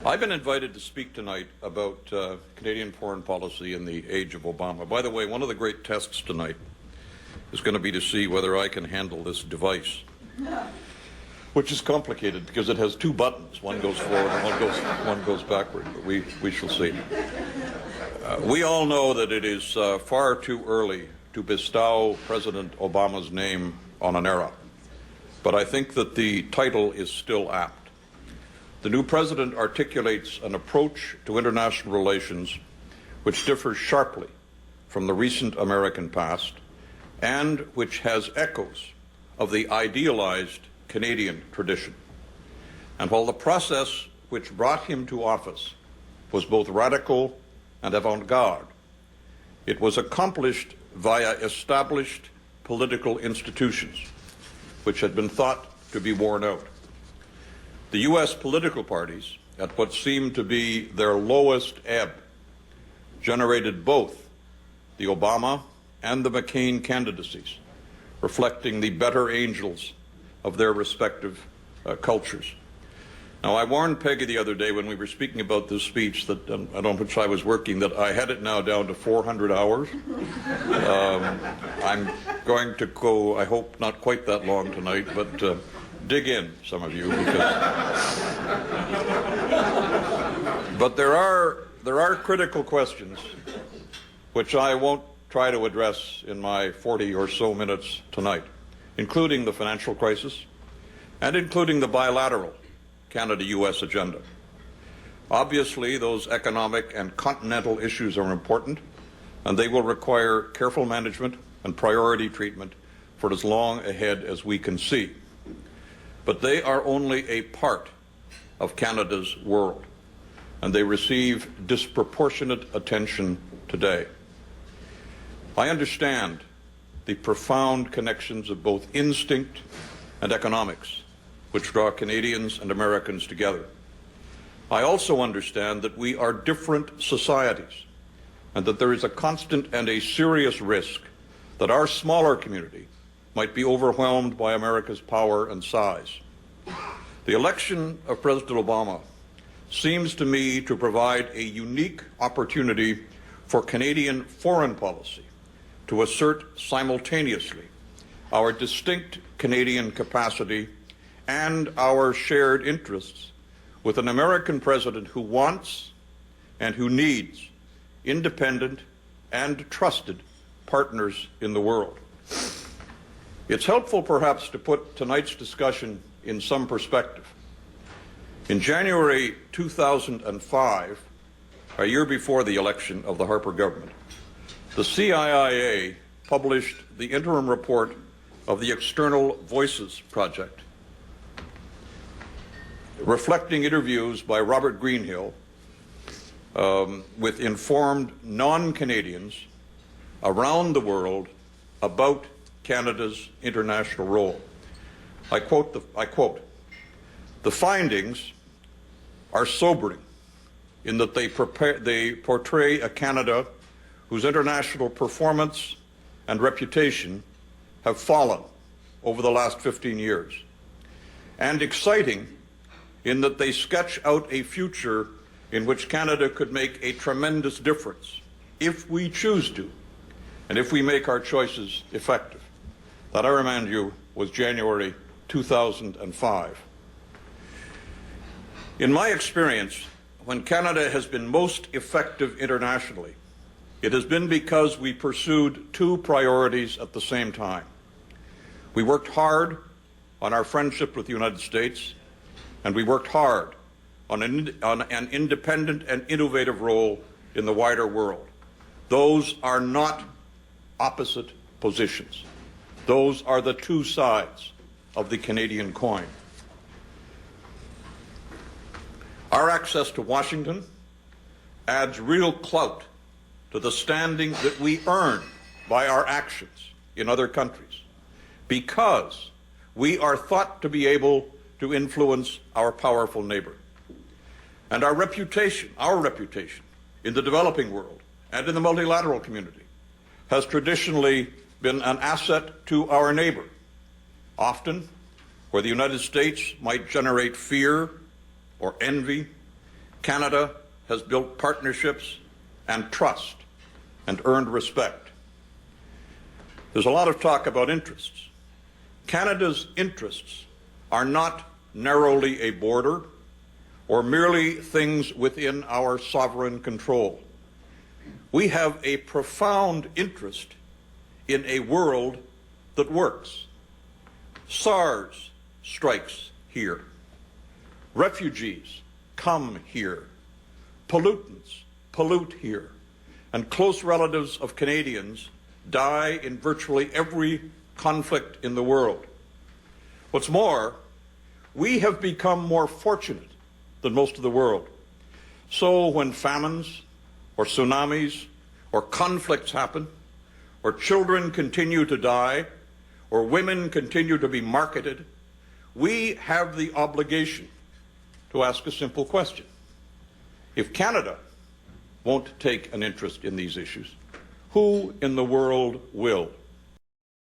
I've been invited to speak tonight about Canadian foreign policy in the age of Obama. By the way, one of the great tests tonight is going to be to see whether I can handle this device, which is complicated because it has two buttons. One goes forward and one goes backward, but we shall see. We all know that it is far too early to bestow President Obama's name on an era, but I think that the title is still apt. The new president articulates an approach to international relations which differs sharply from the recent American past and which has echoes of the idealized Canadian tradition. And while the process which brought him to office was both radical and avant-garde, it was accomplished via established political institutions which had been thought to be worn out. The U.S. political parties, at what seemed to be their lowest ebb, generated both the Obama and the McCain candidacies, reflecting the better angels of their respective cultures. Now, I warned Peggy the other day when we were speaking about this speech that on which I was working that I had it now down to 400 hours. I'm going to go, I hope, not quite that long tonight, but dig in, some of you, but there are critical questions which I won't try to address in my 40 or so minutes tonight, including the financial crisis and including the bilateral Canada-U.S. agenda. Obviously, those economic and continental issues are important, and they will require careful management and priority treatment for as long ahead as we can see. But they are only a part of Canada's world, and they receive disproportionate attention today. I understand the profound connections of both instinct and economics which draw Canadians and Americans together. I also understand that we are different societies and that there is a constant and a serious risk that our smaller community might be overwhelmed by America's power and size. The election of President Obama seems to me to provide a unique opportunity for Canadian foreign policy to assert simultaneously our distinct Canadian capacity and our shared interests with an American president who wants and who needs independent and trusted partners in the world. It's helpful, perhaps, to put tonight's discussion in some perspective. In January 2005, a year before the election of the Harper government, the CIIA published the interim report of the External Voices Project, reflecting interviews by Robert Greenhill with informed non-Canadians around the world about Canada's international role. I quote, "The findings are sobering in that they portray a Canada whose international performance and reputation have fallen over the last 15 years, and exciting in that they sketch out a future in which Canada could make a tremendous difference if we choose to, and if we make our choices effective." That, I remind you, was January 2005. In my experience, when Canada has been most effective internationally, it has been because we pursued two priorities at the same time. We worked hard on our friendship with the United States, and we worked hard on an independent and innovative role in the wider world. Those are not opposite positions. Those are the two sides of the Canadian coin. Our access to Washington adds real clout to the standing that we earn by our actions in other countries, because we are thought to be able to influence our powerful neighbor. And our reputation in the developing world and in the multilateral community has traditionally been an asset to our neighbor. Often, where the United States might generate fear or envy, Canada has built partnerships and trust and earned respect. There's a lot of talk about interests. Canada's interests are not narrowly a border or merely things within our sovereign control. We have a profound interest in a world that works. SARS strikes here. Refugees come here. Pollutants pollute here. And close relatives of Canadians die in virtually every conflict in the world. What's more, we have become more fortunate than most of the world. So when famines or tsunamis or conflicts happen, or children continue to die, or women continue to be marketed, we have the obligation to ask a simple question. If Canada won't take an interest in these issues, who in the world will?